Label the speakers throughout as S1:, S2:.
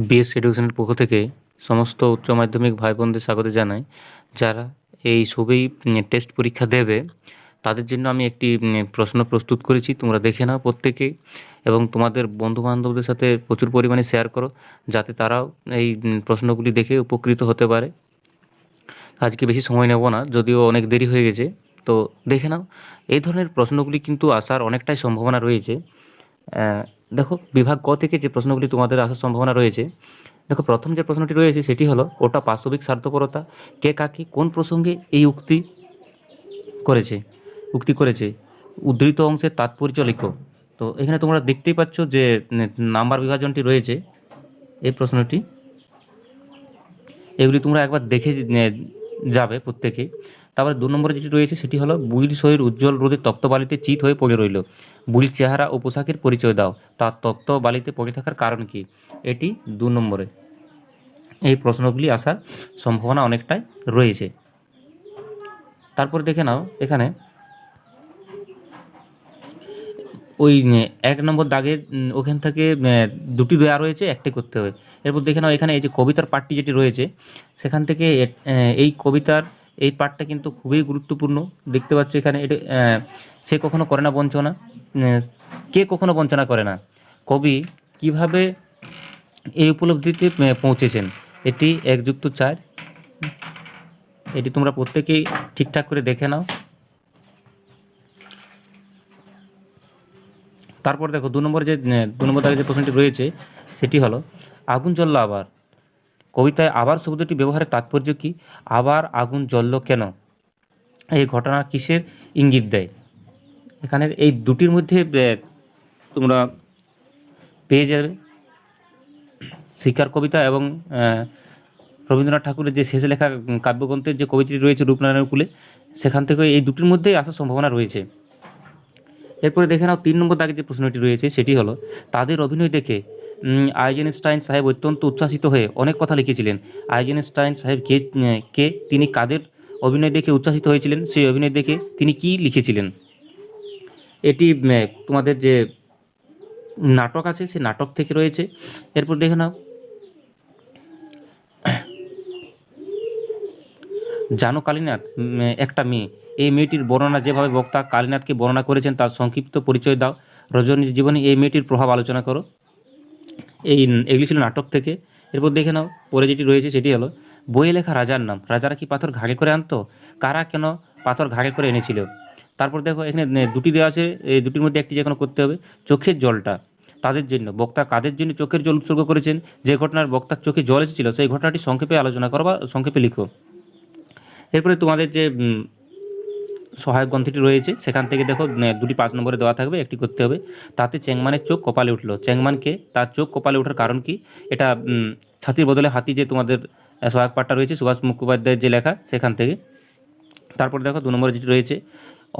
S1: BS এডুকেশনের পক্ষ থেকে সমস্ত উচ্চ মাধ্যমিক ভাই বোনদের স্বাগত জানাই। যারা এই সবেই টেস্ট পরীক্ষা দেবে তাদের জন্য আমি একটি প্রশ্ন প্রস্তুত করেছি, তোমরা দেখে নাও প্রত্যেকেই এবং তোমাদের বন্ধু বান্ধবদের সাথে প্রচুর পরিমাণে শেয়ার করো, যাতে তারাও এই প্রশ্নগুলি দেখে উপকৃত হতে পারে। আজকে বেশি সময় নেব না, যদিও অনেক দেরি হয়ে গেছে, তো দেখে নাও। এই ধরনের প্রশ্নগুলি কিন্তু আসার অনেকটাই সম্ভাবনা রয়েছে। দেখো, বিভাগ ক থেকে যে প্রশ্নগুলি তোমাদের আসার সম্ভাবনা রয়েছে, দেখো প্রথম যে প্রশ্নটি রয়েছে সেটি হলো, ওটা পাশবিক স্বার্থপরতা কে কাকে কোন প্রসঙ্গে এই উক্তি করেছে উদ্ধৃত অংশের তাৎপর্য লিখো। তো এখানে তোমরা দেখতেই পাচ্ছ যে নাম্বার বিভাজনটি রয়েছে এই প্রশ্নটি, এগুলি তোমরা একবার দেখে যাবে প্রত্যেকে। তারপরে 2 নম্বরে যেটি রয়েছে সেটি হলো, বুড়ির শরীর উজ্জ্বল রোদের তপ্ত বালিতে চিত হয়ে পড়ে রইল, বুড়ির চেহারা ও পোশাকের পরিচয় দাও, তার তপ্ত বালিতে পড়ে থাকার কারণ কি। এটি 2 নম্বরে এই প্রশ্নগুলি আসার সম্ভাবনা অনেকটাই রয়েছে। তারপরে দেখে নাও, এখানে ওই 1 নম্বর দাগে ওখান থেকে দুটি দেওয়া রয়েছে, একটি করতে হবে। এরপর দেখে নাও, এখানে এই যে কবিতার পাঠটি যেটি রয়েছে সেখান থেকে এই কবিতার এই পাঠটা কিন্তু খুবই গুরুত্বপূর্ণ। দেখতে পাচ্ছ এখানে এটা, সে কখনো করে না বঞ্চনা, কে কখনো বঞ্চনা করে না, কবি কিভাবে এই উপলব্ধিতে পৌঁছেছেন। এটি 1+4, এটি তোমরা প্রত্যেকেই ঠিকঠাক করে দেখে নাও। তারপর দেখো 2 নম্বর দাগে যে প্রশ্নটি রয়েছে সেটি হলো, আগুন জ্বলল আবার, কবিতায় আবার শব্দটি ব্যবহারের তাৎপর্য কী, আবার আগুন জ্বলল কেন, এই ঘটনা কিসের ইঙ্গিত দেয়। এখানে এই দুটির মধ্যে তোমরা পেয়ে যাবে শিকার কবিতা এবং রবীন্দ্রনাথ ঠাকুরের যে শেষে লেখা কাব্যগ্রন্থের যে কবিতাটি রয়েছে রূপনারায়ণ কুলে, সেখান থেকে এই দুটির মধ্যেই আসার সম্ভাবনা রয়েছে। এরপরে দেখে নাও 3 নম্বর দাগে যে প্রশ্নটি রয়েছে সেটি হলো, তাদের অভিনয় দেখে আইজেনস্টাইন সাহেব অত্যন্ত উচ্ছ্বাসিত হয়ে অনেক কথা লিখেছিলেন। আইজেনস্টাইন সাহেব কে তিনি কাদের অভিনয় দেখে উচ্ছ্বাসিত হয়েছিলেন, সেই অভিনয় দেখে তিনি কি লিখেছিলেন। এটি তোমাদের যে নাটক আছে সেই নাটক থেকে রয়েছে। এরপর দেখে নাও, জানো কালীনাথ একটা মেয়ে, এই মেয়েটির বর্ণনা যেভাবে বক্তা কালীনাথকে বর্ণনা করেছেন তার সংক্ষিপ্ত পরিচয় দাও, রজনীর জীবনে এই মেয়েটির প্রভাব আলোচনা করো। এগুলি ছিল নাটক থেকে। এরপর দেখে নাও, পরে যেটি রয়েছে সেটি হলো, বইয়ে লেখা রাজার নাম, রাজারা কি পাথর ঘাড়ে করে আনতো, কারা কেন পাথর ঘাড়ে করে এনেছিল। তারপর দেখো এখানে দুটি দেওয়া আছে, এই দুটির মধ্যে একটি যে কোনো করতে হবে। চোখের জলটা তাদের জন্য, বক্তা কাদের জন্য চোখের জল উৎসর্গ করেছেন, যে ঘটনার বক্তার চোখে জল এসেছিল সেই ঘটনাটি সংক্ষেপে আলোচনা করো বা সংক্ষেপে লিখো। এরপরে তোমাদের যে সহায়ক গ্রন্থটি রয়েছে সেখান থেকে দেখো দুটি 5 নম্বরে দেওয়া থাকবে, একটি করতে হবে। তাতে চেংমানের চোখ কপালে উঠলো, চেংমানকে তার চোখ কপালে ওঠার কারণ কি। এটা ছাতির বদলে হাতি যে তোমাদের সহায়ক পাঠটা রয়েছে সুভাষ মুখোপাধ্যায়ের যে লেখা সেখান থেকে। তারপর দেখো 2 নম্বরে যেটি রয়েছে,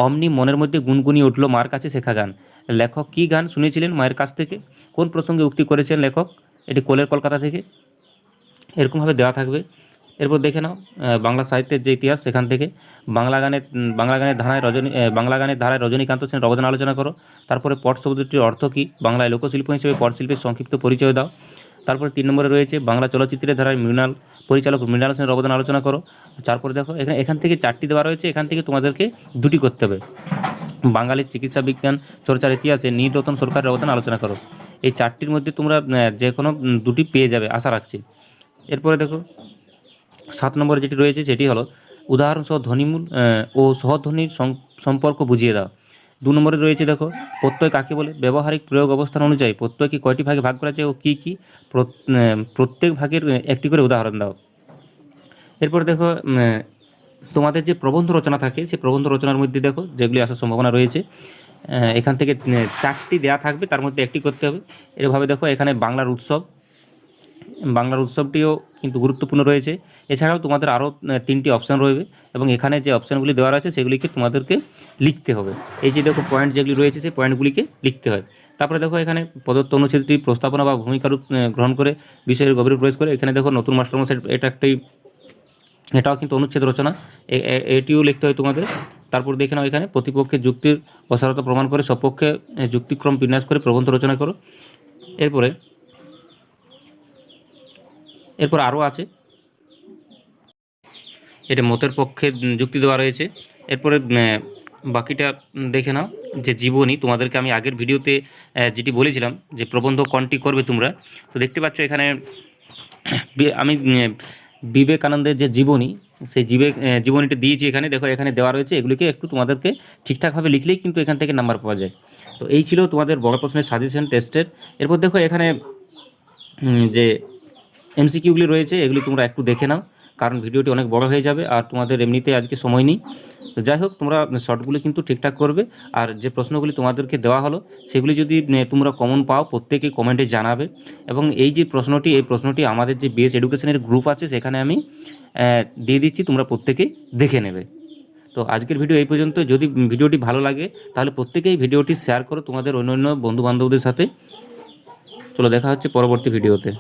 S1: অমনি মনের মধ্যে গুনগুনিয়ে উঠলো মার কাছে শেখা গান, লেখক কী গান শুনেছিলেন মায়ের কাছ থেকে, কোন প্রসঙ্গে উক্তি করেছেন লেখক, এটি কোলের কলকাতা থেকে। এরকমভাবে দেওয়া থাকবে। এরপর দেখে নাও, বাংলা সাহিত্যের যে ইতিহাস সেখান থেকে বাংলা গানের ধারায় রজনীকান্ত সেনের অবদান আলোচনা করো। তারপরে পট শব্দটির অর্থ কী, বাংলায় লোকশিল্প হিসেবে পট শিল্পের সংক্ষিপ্ত পরিচয় দাও। তারপরে 3 নম্বরে রয়েছে, বাংলা চলচ্চিত্রের ধারায় পরিচালক মৃণাল সেনের অবদান আলোচনা করো। তারপরে দেখো এখান থেকে 4টি দেওয়া রয়েছে, এখান থেকে তোমাদেরকে 2টি করতে হবে। বাঙালির চিকিৎসা বিজ্ঞান চর্চার ইতিহাসে নীলরতন সরকারের অবদান আলোচনা করো। এই 4টির মধ্যে তোমরা যে কোনো 2টি পেয়ে যাবে আশা রাখছি। এরপরে দেখো 7 নম্বরে যেটি রয়েছে সেটি হলো, উদাহরণসহ ধ্বনিমূল ও সহধ্বনির সম্পর্ক বুঝিয়ে দাও। 2 নম্বরে রয়েছে দেখো, প্রত্যয় কাকে বলে, ব্যবহারিক প্রয়োগ অবস্থান অনুযায়ী প্রত্যয়কে কয়টি ভাগে ভাগ করা আছে ও কী কী, প্রত্যেক ভাগের একটি করে উদাহরণ দাও। এরপরে দেখো তোমাদের যে প্রবন্ধ রচনা থাকে সেই প্রবন্ধ রচনার মধ্যে দেখো যেগুলি আসার সম্ভাবনা রয়েছে, এখান থেকে 4টি দেওয়া থাকবে, তার মধ্যে একটি করতে হবে। এভাবে দেখো এখানে বাংলার উৎসবটিও কিন্তু গুরুত্বপূর্ণ রয়েছে। এছাড়াও তোমাদের আরও 3টি অপশান রয়েছে এবং এখানে যে অপশানগুলি দেওয়া রয়েছে সেগুলিকে তোমাদেরকে লিখতে হবে। এই যে দেখো পয়েন্ট যেগুলি রয়েছে সেই পয়েন্টগুলিকে লিখতে হয়। তারপরে দেখো এখানে প্রদত্ত অনুচ্ছেদটি প্রস্তাবনা বা ভূমিকা রূপ গ্রহণ করে বিষয়ের গভীর প্রবেশ করে। এখানে দেখো নতুন মাস্টারমশাই, এটাও কিন্তু অনুচ্ছেদ রচনা, এটিও লিখতে হয় তোমাদের। তারপর দেখে নাও, এখানে প্রতিপক্ষের যুক্তির অসারতা প্রমাণ করে সপক্ষে যুক্তিক্রম বিন্যাস করে প্রবন্ধ রচনা করো। এরপরে এরপর আরও আছে, এটা মতের পক্ষে যুক্তি দেওয়া রয়েছে। এরপরে বাকিটা দেখে নাও, যে জীবনী তোমাদেরকে আমি আগের ভিডিওতে যেটি বলেছিলাম যে প্রবন্ধ কোনটি করবে তোমরা, তো দেখতে পাচ্ছ এখানে আমি বিবেকানন্দের যে জীবনী, সেই জীবনীটা দিয়েছি এখানে। দেখো এখানে দেওয়া রয়েছে, এগুলিকে একটু তোমাদেরকে ঠিকঠাকভাবে লিখলেই কিন্তু এখান থেকে নাম্বার পাওয়া যায়। তো এই ছিল তোমাদের বড় প্রশ্নের সাজেশন টেস্টের। এরপর দেখো এখানে যে এমসিকিউগুলি রয়েছে, এগুলি তোমরা একটু দেখে নাও, কারণ ভিডিওটি অনেক বড় হয়ে যাবে আর তোমাদের এমনিতে আজকে সময় নেই। তো যাই হোক, তোমরা শর্টগুলি কিন্তু ঠিকঠাক করবে। আর যে প্রশ্নগুলি তোমাদেরকে দেওয়া হলো সেগুলি যদি তোমরা কমন পাও, প্রত্যেকেই কমেন্টে জানাবে। এবং এই যে প্রশ্নটি আমাদের যে বেস এডুকেশনের গ্রুপ আছে সেখানে আমি দিয়ে দিচ্ছি, তোমরা প্রত্যেকেই দেখে নেবে। তো আজকের ভিডিও এই পর্যন্ত। যদি ভিডিওটি ভালো লাগে তাহলে প্রত্যেকেই ভিডিওটি শেয়ার করো তোমাদের অন্য অন্য বন্ধুবান্ধবদের সাথে। চলো, দেখা হচ্ছে পরবর্তী ভিডিওতে।